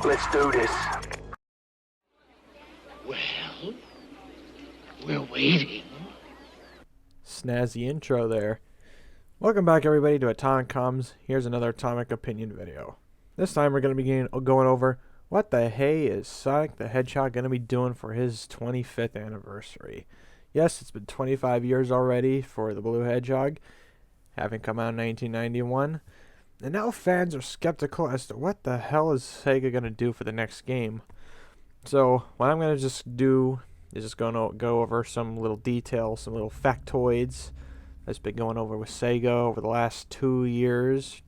Let's do this. Well, we're waiting. Snazzy intro there. Welcome back everybody to Atomic Comms. Here's another Atomic Opinion video. This time we're going to be going over what the hey is Sonic the Hedgehog going to be doing for his 25th anniversary. Yes, it's been 25 years already for the Blue Hedgehog, having come out in 1991. And now fans are skeptical as to what the hell is Sega going to do for the next game. So what I'm going to just do is just going to go over some little details, some little factoids that's been going over with Sega over the last 3 years.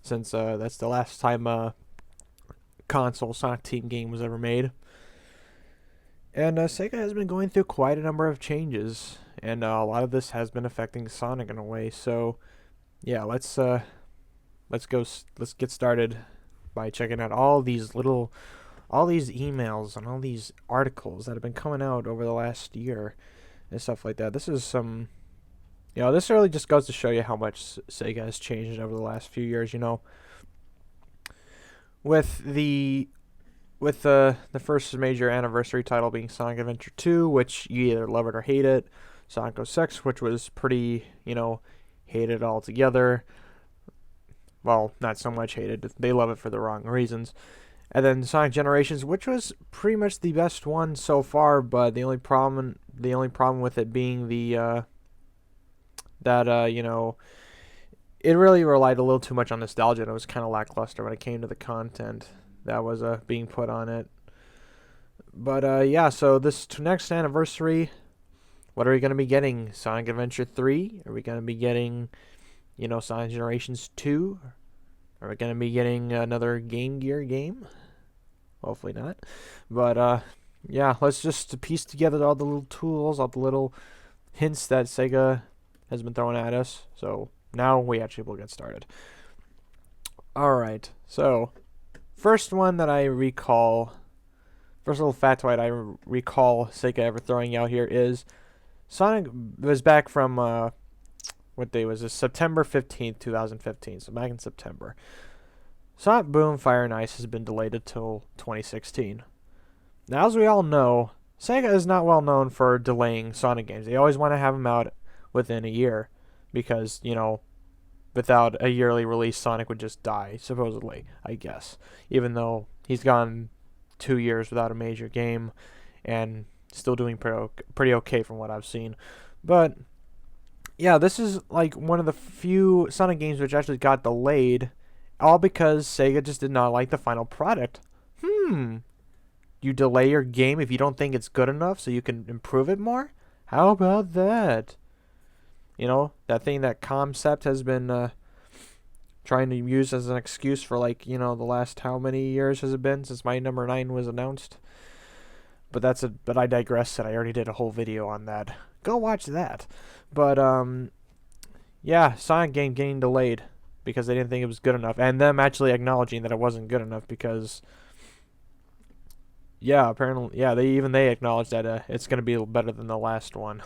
Since that's the last time a console Sonic Team game was ever made. And Sega has been going through quite a number of changes. And a lot of this has been affecting Sonic in a way. So yeah, let's get started by checking out all these emails and all these articles that have been coming out over the last year and stuff like that. This is some, this really just goes to show you how much Sega has changed over the last few years. With the first major anniversary title being Sonic Adventure 2, which you either love it or hate it. Sonic 06, which was pretty, hated altogether. Well, not so much hated. They love it for the wrong reasons. And then Sonic Generations, which was pretty much the best one so far, but the only problem with it being it really relied a little too much on nostalgia, and it was kind of lackluster when it came to the content that was being put on it. But yeah, so this next anniversary, what are we going to be getting? Sonic Adventure 3? Are we going to be getting, Sonic Generations 2? Are we going to be getting another Game Gear game? Hopefully not. But yeah, let's just piece together all the little tools, all the little hints that Sega has been throwing at us. So now we actually will get started. Alright, so first one that I recall, first little factoid I recall Sega ever throwing out here is Sonic was back from, what day was this? September 15th, 2015, so back in September. Sonic Boom, Fire and Ice has been delayed until 2016. Now, as we all know, Sega is not well known for delaying Sonic games. They always want to have them out within a year because, without a yearly release, Sonic would just die, supposedly, I guess. Even though he's gone 2 years without a major game and still doing pretty okay from what I've seen. But yeah, this is like one of the few Sonic games which actually got delayed, all because Sega just did not like the final product. You delay your game if you don't think it's good enough so you can improve it more? How about that? That thing that Concept has been trying to use as an excuse for the last how many years has it been since my number 9 was announced? But I digress, and I already did a whole video on that. Go watch that. But yeah, Sonic game getting delayed because they didn't think it was good enough, and them actually acknowledging that it wasn't good enough because apparently they acknowledged that it's going to be better than the last one.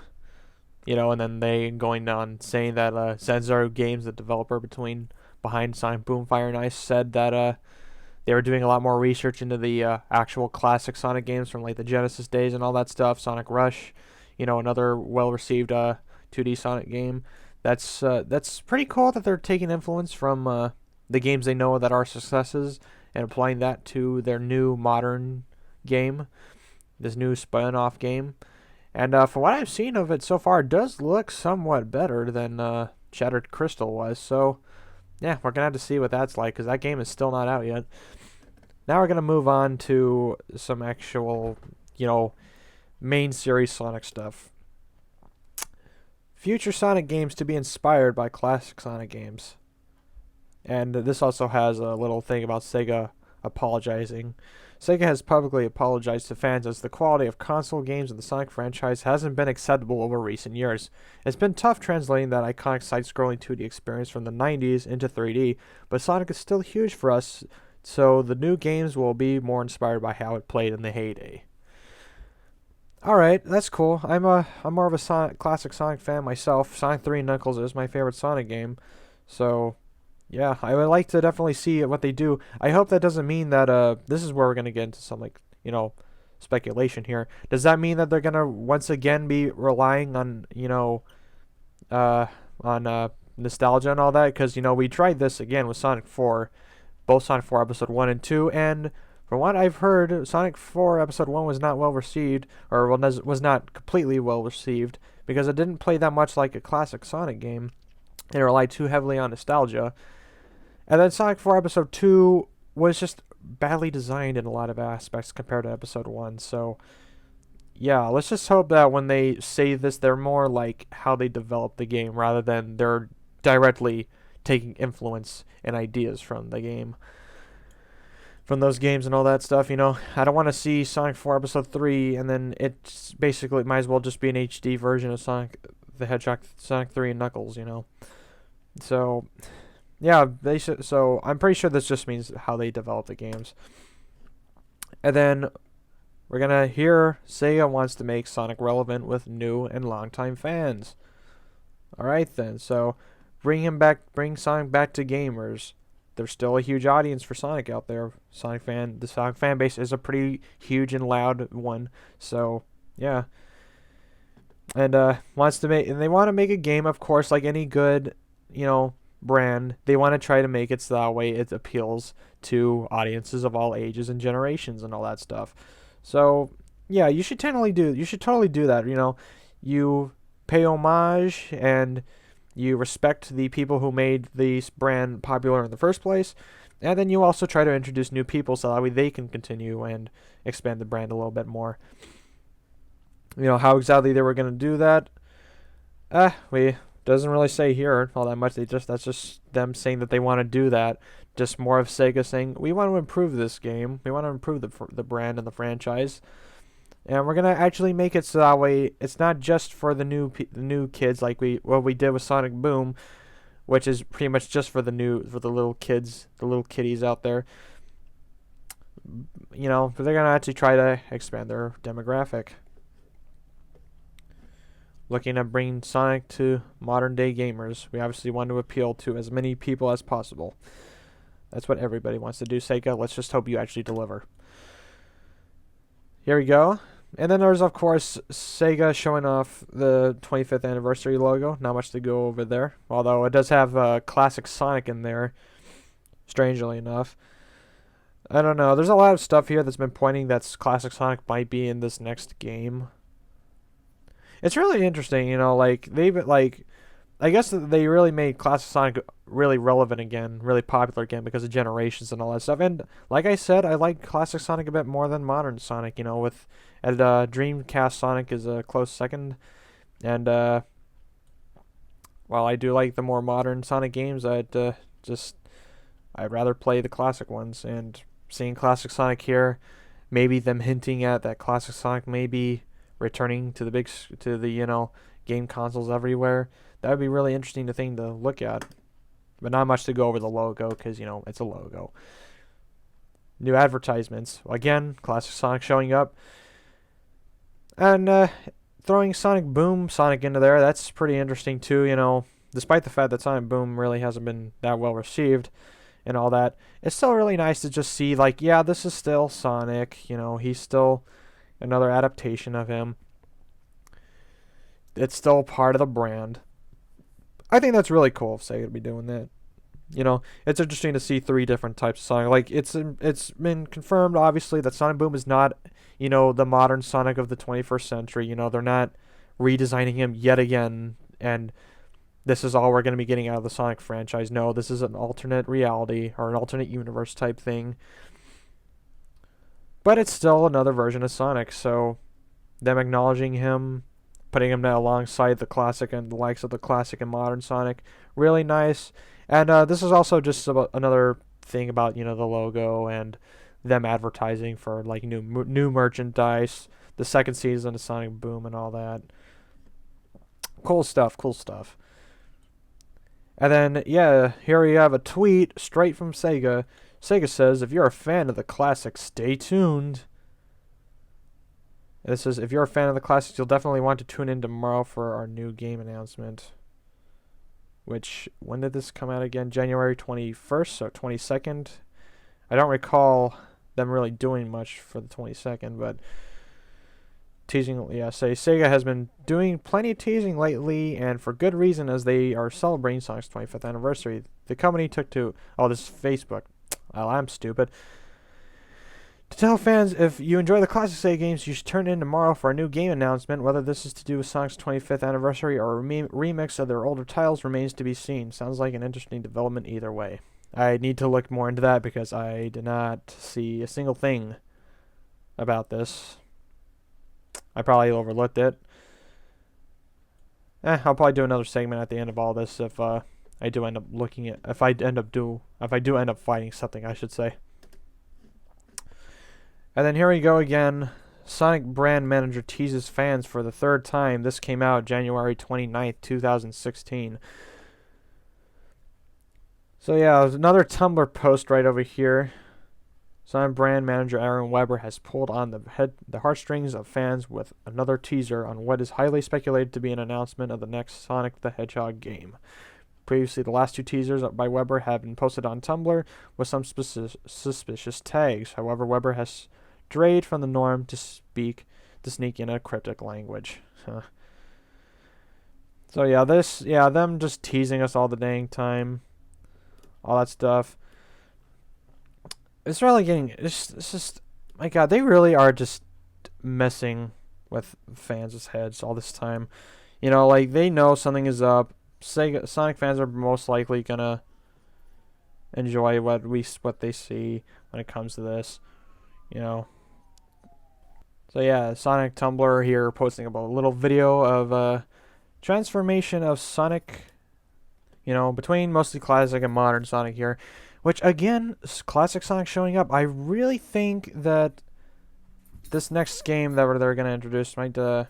And then they going on saying that Senzor Games, the developer behind Sonic Boom, Fire and Ice, said that they were doing a lot more research into the actual classic Sonic games from the Genesis days and all that stuff. Sonic Rush, another well-received 2D Sonic game. That's pretty cool that they're taking influence from the games they know that are successes and applying that to their new modern game, this new spin-off game. And from what I've seen of it so far, it does look somewhat better than Shattered Crystal was. So yeah, we're going to have to see what that's like because that game is still not out yet. Now we're going to move on to some actual, main series Sonic stuff. Future Sonic games to be inspired by classic Sonic games. And this also has a little thing about Sega apologizing. Sega has publicly apologized to fans as the quality of console games in the Sonic franchise hasn't been acceptable over recent years. It's been tough translating that iconic side-scrolling 2D experience from the 90s into 3D, but Sonic is still huge for us, so the new games will be more inspired by how it played in the heyday. Alright, that's cool. I'm more of a classic Sonic fan myself. Sonic 3 Knuckles is my favorite Sonic game, so yeah, I would like to definitely see what they do. I hope that doesn't mean that this is where we're gonna get into some like speculation here. Does that mean that they're gonna once again be relying on uh on nostalgia and all that? Because we tried this again with Sonic 4, both Sonic 4 Episode 1 and 2, and from what I've heard, Sonic 4 Episode 1 was not well received, or was not completely well received, because it didn't play that much like a classic Sonic game. It relied too heavily on nostalgia. And then Sonic 4 Episode 2 was just badly designed in a lot of aspects compared to Episode 1. So, yeah, let's just hope that when they say this, they're more like how they develop the game rather than they're directly taking influence and ideas from the game. From those games and all that stuff, I don't want to see Sonic 4 Episode 3 and then it's basically, it might as well just be an HD version of Sonic the Hedgehog, Sonic 3 and Knuckles. So, yeah, so I'm pretty sure this just means how they develop the games. And then we're gonna hear Sega wants to make Sonic relevant with new and longtime fans. Alright then, so bring Sonic back to gamers. There's still a huge audience for Sonic out there. The Sonic fan base is a pretty huge and loud one. So, yeah. And they want to make a game, of course, like any good, brand. They want to try to make it so that way it appeals to audiences of all ages and generations and all that stuff. So, yeah, you should totally do that. You pay homage and you respect the people who made this brand popular in the first place, and then you also try to introduce new people so that way they can continue and expand the brand a little bit more. How exactly they were going to do that, doesn't really say here all that much. That's just them saying that they want to do that. Just more of Sega saying, we want to improve this game. We want to improve the brand and the franchise. And we're gonna actually make it so that way it's not just for the new kids like what we did with Sonic Boom, which is pretty much just for the little kids, the little kiddies out there. But they're gonna actually try to expand their demographic, looking at bringing Sonic to modern day gamers. We obviously want to appeal to as many people as possible. That's what everybody wants to do, Sega. Let's just hope you actually deliver. Here we go. And then there's, of course, Sega showing off the 25th anniversary logo. Not much to go over there. Although it does have classic Sonic in there, strangely enough. I don't know. There's a lot of stuff here that's been pointing that classic Sonic might be in this next game. It's really interesting, I guess they really made classic Sonic really relevant again, really popular again because of generations and all that stuff. And like I said, I like classic Sonic a bit more than modern Sonic. Dreamcast Sonic is a close second. And while I do like the more modern Sonic games, I'd rather play the classic ones. And seeing classic Sonic here, maybe them hinting at that classic Sonic maybe returning to the game consoles everywhere. That would be really interesting thing to look at. But not much to go over the logo because, it's a logo. New advertisements. Again, classic Sonic showing up. And throwing Sonic Boom Sonic into there, that's pretty interesting too, Despite the fact that Sonic Boom really hasn't been that well received and all that, it's still really nice to just see, this is still Sonic. He's still another adaptation of him. It's still part of the brand. I think that's really cool if Sega to be doing that. It's interesting to see 3 different types of Sonic. It's been confirmed, obviously, that Sonic Boom is not, the modern Sonic of the 21st century. They're not redesigning him yet again, and this is all we're going to be getting out of the Sonic franchise. No, this is an alternate reality or an alternate universe type thing. But it's still another version of Sonic, so them acknowledging him, putting him alongside the classic and the likes of the classic and modern Sonic, really nice. And this is also just about another thing about the logo and them advertising for new merchandise, the second season of Sonic Boom and all that. Cool stuff. And then here we have a tweet straight from Sega. Sega says, if you're a fan of the classics, stay tuned. And it says, if you're a fan of the classics, you'll definitely want to tune in tomorrow for our new game announcement. which, when did this come out again? January 21st or 22nd? I don't recall them really doing much for the 22nd, but teasing, yeah, Sega has been doing plenty of teasing lately, and for good reason, as they are celebrating Sonic's 25th anniversary. The company took to, oh, this is Facebook. Well, I'm stupid. To tell fans, if you enjoy the classic Sega games, you should turn in tomorrow for a new game announcement. Whether this is to do with Sonic's 25th anniversary or a remix of their older titles remains to be seen. Sounds like an interesting development either way. I need to look more into that because I did not see a single thing about this. I probably overlooked it. I'll probably do another segment at the end of all this if I do end up looking at if I do end up finding something, I should say. And then here we go again. Sonic brand manager teases fans for the third time. This came out January 29th, 2016. So yeah, there's another Tumblr post right over here. Sonic brand manager Aaron Weber has pulled on the heartstrings of fans with another teaser on what is highly speculated to be an announcement of the next Sonic the Hedgehog game. Previously, the last two teasers by Weber have been posted on Tumblr with some suspicious tags. However, Weber has strayed from the norm to sneak in a cryptic language. So yeah, them just teasing us all the dang time, all that stuff. It's really it's just, my God, they really are just messing with fans' heads all this time. You know, like, they know something is up. Sonic fans are most likely gonna enjoy what they see when it comes to this, you know. So yeah, Sonic Tumblr here posting about a little video of transformation of Sonic, you know, between mostly classic and modern Sonic here, which again, classic Sonic showing up. I really think that this next game that they're gonna introduce might, I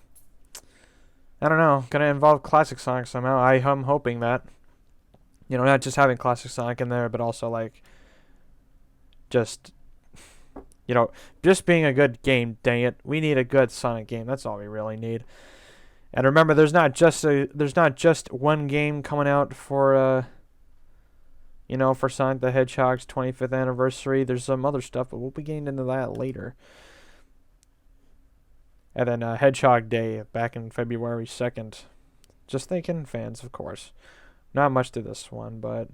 don't know, gonna involve classic Sonic somehow. I'm hoping that, you know, not just having classic Sonic in there, but also like just, you know, just being a good game. Dang it, we need a good Sonic game. That's all we really need. And remember, there's not just one game coming out for you know, for Sonic the Hedgehog's 25th anniversary. There's some other stuff, but we'll be getting into that later. And then Hedgehog Day back in February 2nd. Just thinking fans, of course. Not much to this one, but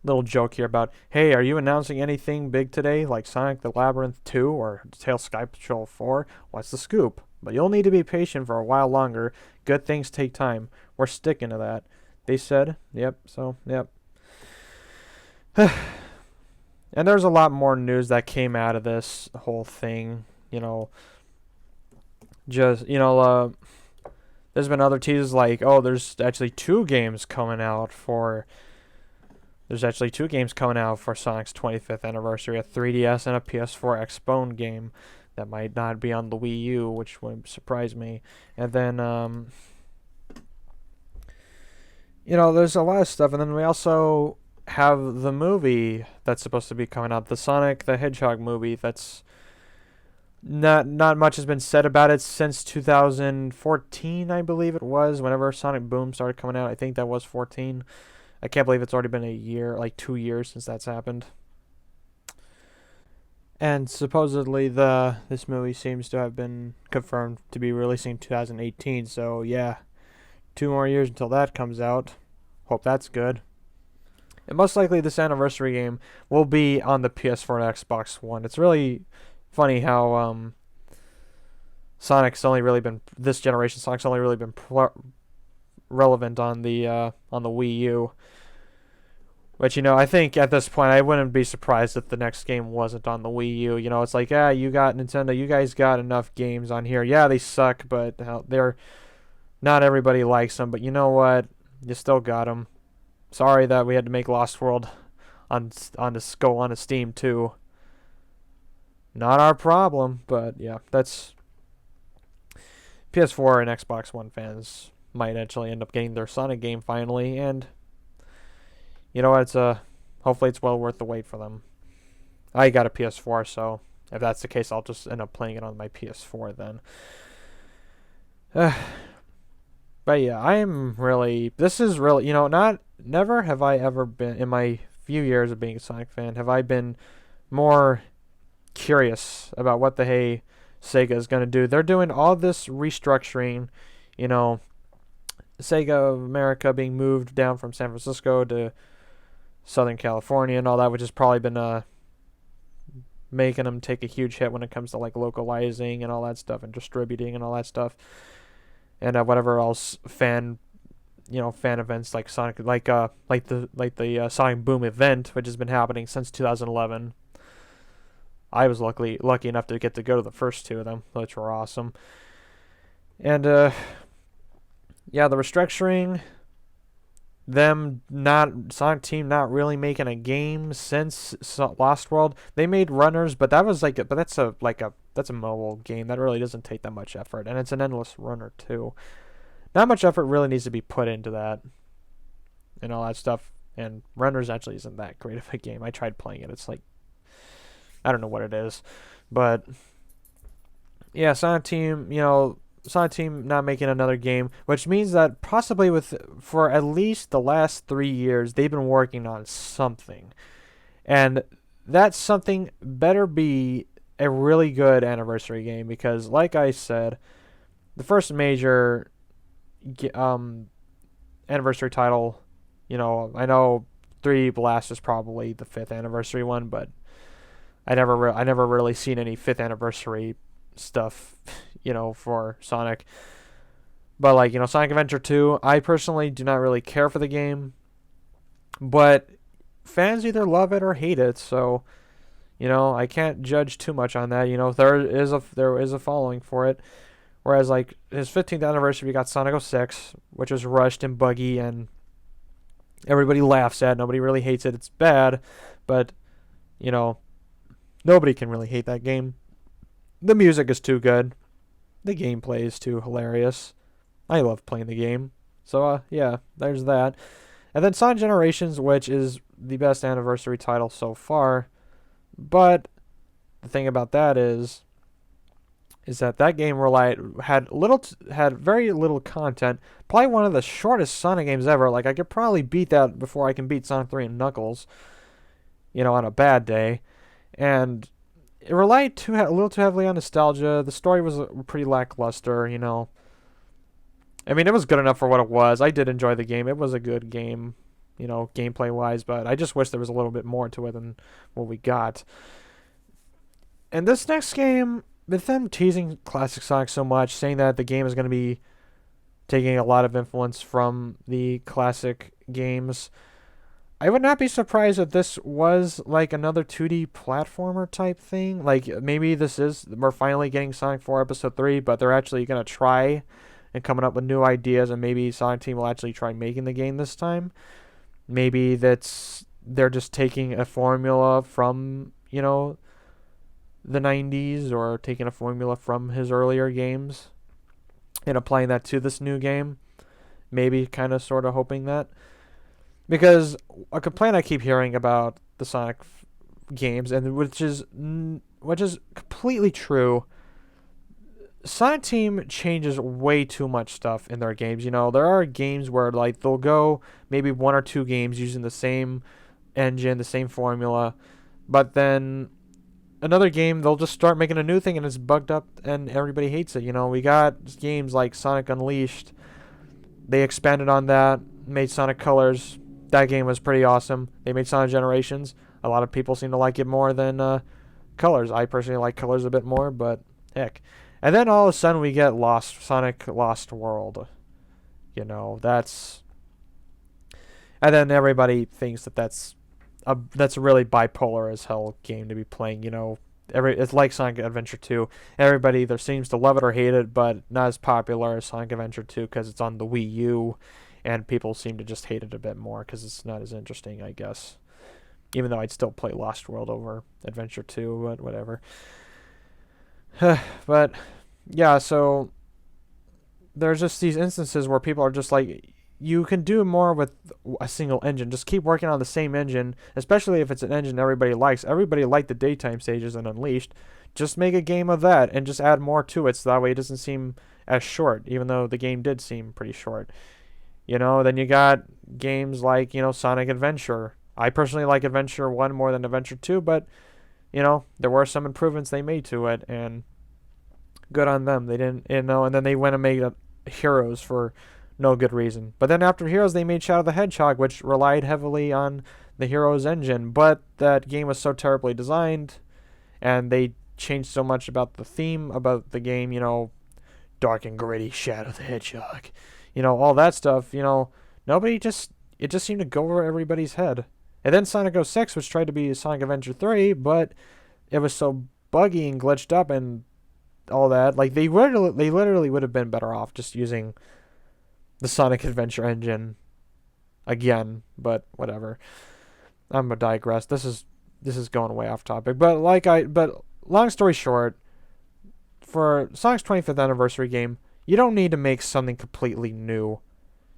little joke here about, hey, are you announcing anything big today, like Sonic the Labyrinth 2 or Tail Sky Patrol 4? What's the scoop? But you'll need to be patient for a while longer. Good things take time. We're sticking to that. They said, yep, so, yep. And there's a lot more news that came out of this whole thing, you know. Just, you know, there's been other teasers like, oh, there's actually two games coming out for Sonic's 25th anniversary, a 3DS and a PS4 X-Bone game that might not be on the Wii U, which would surprise me. And then, you know, there's a lot of stuff. And then we also have the movie that's supposed to be coming out, the Sonic the Hedgehog movie. That's not much has been said about it since 2014, I believe it was, whenever Sonic Boom started coming out. I think that was 14. I can't believe it's already been a year, like 2 years since that's happened. And supposedly this movie seems to have been confirmed to be releasing in 2018. So yeah, 2 more years until that comes out. Hope that's good. And most likely this anniversary game will be on the PS4 and Xbox One. It's really funny how this generation Sonic's only really been relevant on the Wii U. But, you know, I think at this point I wouldn't be surprised if the next game wasn't on the Wii U. You know, it's like, you got Nintendo, you guys got enough games on here. Yeah, they suck, but not everybody likes them. But you know what? You still got them. Sorry that we had to make Lost World on Steam too. Not our problem, but yeah, that's PS4 and Xbox One fans might actually end up getting their Sonic game finally, and you know what? Hopefully it's well worth the wait for them. I got a PS4, so if that's the case, I'll just end up playing it on my PS4 then. But yeah, I am really. This is really, not never have I ever been in my few years of being a Sonic fan have I been more curious about what the hey Sega is gonna do. They're doing all this restructuring, you know, Sega of America being moved down from San Francisco to Southern California and all that, which has probably been making them take a huge hit when it comes to like localizing and all that stuff and distributing and all that stuff and whatever else fan events like Sonic like the Sonic Boom event, which has been happening since 2011. I was lucky enough to get to go to the first two of them, which were awesome. And yeah, the restructuring, them not Sonic Team not really making a game since Lost World. They made runners, but that's a mobile game that really doesn't take that much effort, and it's an endless runner too. Not much effort really needs to be put into that and all that stuff. And runners actually isn't that great of a game. I tried playing it. It's like I don't know what it is, but yeah, Sonic Team not making another game, which means that possibly for at least the last 3 years they've been working on something, and that something better be a really good anniversary game because, like I said, the first major anniversary title, I know 3 Blast is probably the 5th anniversary one, but I never really seen any 5th anniversary stuff, for Sonic. But like, Sonic Adventure 2, I personally do not really care for the game, but fans either love it or hate it, so I can't judge too much on that. There is a following for it. Whereas like his 15th anniversary, we got Sonic 06, which was rushed and buggy and everybody laughs at. Nobody really hates it. It's bad, but nobody can really hate that game. The music is too good. The gameplay is too hilarious. I love playing the game. So yeah, there's that. And then Sonic Generations, which is the best anniversary title so far. But the thing about that is that game had very little content. Probably one of the shortest Sonic games ever. Like I could probably beat that before I can beat Sonic 3 and Knuckles, on a bad day. And it relied a little too heavily on nostalgia. The story was pretty lackluster, I mean, it was good enough for what it was. I did enjoy the game. It was a good game, gameplay-wise, but I just wish there was a little bit more to it than what we got. And this next game, with them teasing Classic Sonic so much, saying that the game is going to be taking a lot of influence from the classic games, I would not be surprised if this was like another 2D platformer type thing. Like maybe we're finally getting Sonic 4 Episode 3, but they're actually going to try and coming up with new ideas, and maybe Sonic Team will actually try making the game this time. Maybe they're just taking a formula from, the 90s or taking a formula from his earlier games and applying that to this new game. Maybe kind of sort of hoping that. Because a complaint I keep hearing about the Sonic games, and which is completely true, Sonic Team changes way too much stuff in their games. There are games where like they'll go maybe 1 or 2 games using the same engine, the same formula, but then another game they'll just start making a new thing and it's bugged up and everybody hates it. We got games like Sonic Unleashed. They expanded on that, made Sonic Colors. That game was pretty awesome. They made Sonic Generations. A lot of people seem to like it more than Colors. I personally like Colors a bit more, but heck. And then all of a sudden we get Sonic Lost World. That's... And then everybody thinks that's a really bipolar as hell game to be playing. It's like Sonic Adventure 2. Everybody either seems to love it or hate it, but not as popular as Sonic Adventure 2 because it's on the Wii U, and people seem to just hate it a bit more because it's not as interesting, I guess. Even though I'd still play Lost World over Adventure 2, but whatever. But yeah, so there's just these instances where people are just like, you can do more with a single engine. Just keep working on the same engine, especially if it's an engine everybody likes. Everybody liked the daytime stages in Unleashed. Just make a game of that and just add more to it so that way it doesn't seem as short, even though the game did seem pretty short. Then you got games like, Sonic Adventure. I personally like Adventure 1 more than Adventure 2, but, there were some improvements they made to it, and good on them. They didn't, and then they went and made Heroes for no good reason. But then after Heroes, they made Shadow the Hedgehog, which relied heavily on the Heroes engine, but that game was so terribly designed, and they changed so much about the theme about the game, dark and gritty Shadow the Hedgehog, all that stuff, nobody it just seemed to go over everybody's head. And then Sonic 06, which tried to be Sonic Adventure 3, but it was so buggy and glitched up and all that. Like, they literally would have been better off just using the Sonic Adventure engine again, but whatever. I'm gonna digress. This is going way off topic. But long story short, for Sonic's 25th anniversary game, you don't need to make something completely new.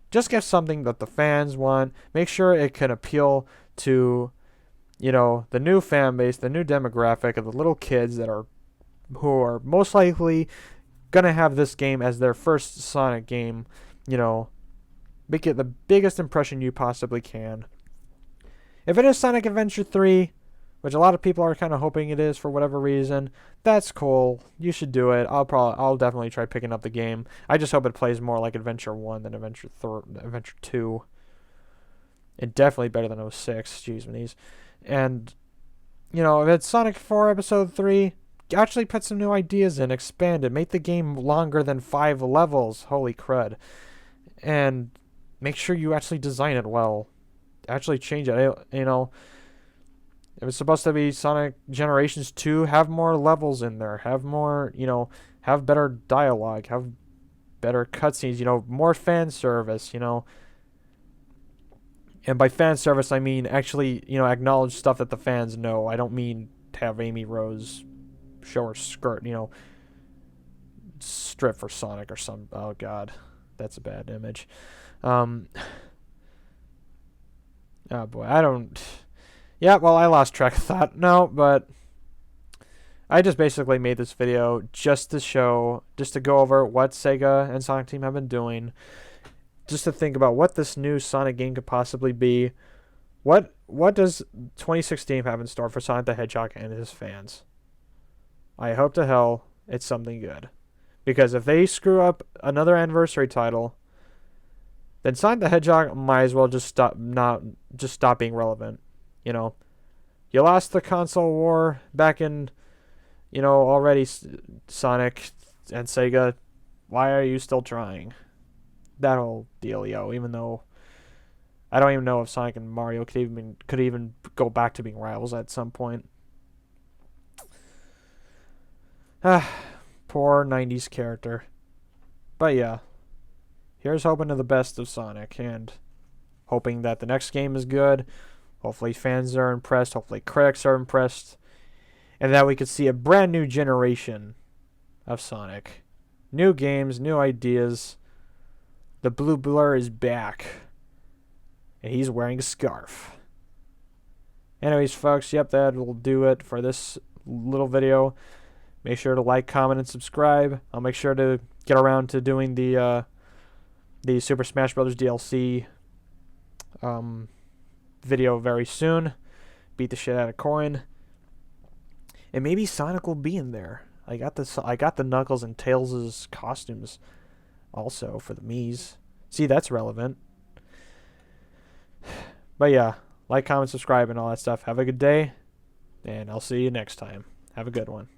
Just get something that the fans want. Make sure it can appeal to, the new fan base, the new demographic of the little kids who are most likely gonna have this game as their first Sonic game. Make it the biggest impression you possibly can. If it is Sonic Adventure 3, which a lot of people are kind of hoping it is for whatever reason, that's cool. You should do it. I'll definitely try picking up the game. I just hope it plays more like Adventure 1 than Adventure 2. And definitely better than 06. Jeez, Louise. And, if it's Sonic 4 Episode 3, actually put some new ideas in, expand it, make the game longer than 5 levels. Holy crud. And make sure you actually design it well. Actually change it. If it's supposed to be Sonic Generations 2, have more levels in there. Have more, have better dialogue. Have better cutscenes. More fan service, And by fan service, I mean actually, acknowledge stuff that the fans know. I don't mean to have Amy Rose show her skirt, strip for Sonic or some. Oh, God. That's a bad image. Oh, boy. Yeah, well, I lost track of thought. No, but I just basically made this video just to go over what Sega and Sonic Team have been doing, just to think about what this new Sonic game could possibly be. What does 2016 have in store for Sonic the Hedgehog and his fans? I hope to hell it's something good. Because if they screw up another anniversary title, then Sonic the Hedgehog might as well just stop being relevant. You lost the console war back in, already Sonic and Sega. Why are you still trying? That whole dealio, even though I don't even know if Sonic and Mario could even go back to being rivals at some point. Poor 90s character. But yeah, here's hoping to the best of Sonic and hoping that the next game is good. Hopefully fans are impressed. Hopefully critics are impressed. And that we could see a brand new generation of Sonic. New games, new ideas. The blue blur is back. And he's wearing a scarf. Anyways, folks, yep, that will do it for this little video. Make sure to like, comment, and subscribe. I'll make sure to get around to doing the Super Smash Bros. DLC video very soon. Beat the shit out of Coin. And maybe Sonic will be in there. I got the Knuckles and Tails' costumes also for the Miis. See, that's relevant. But yeah, like, comment, subscribe, and all that stuff. Have a good day, and I'll see you next time. Have a good one.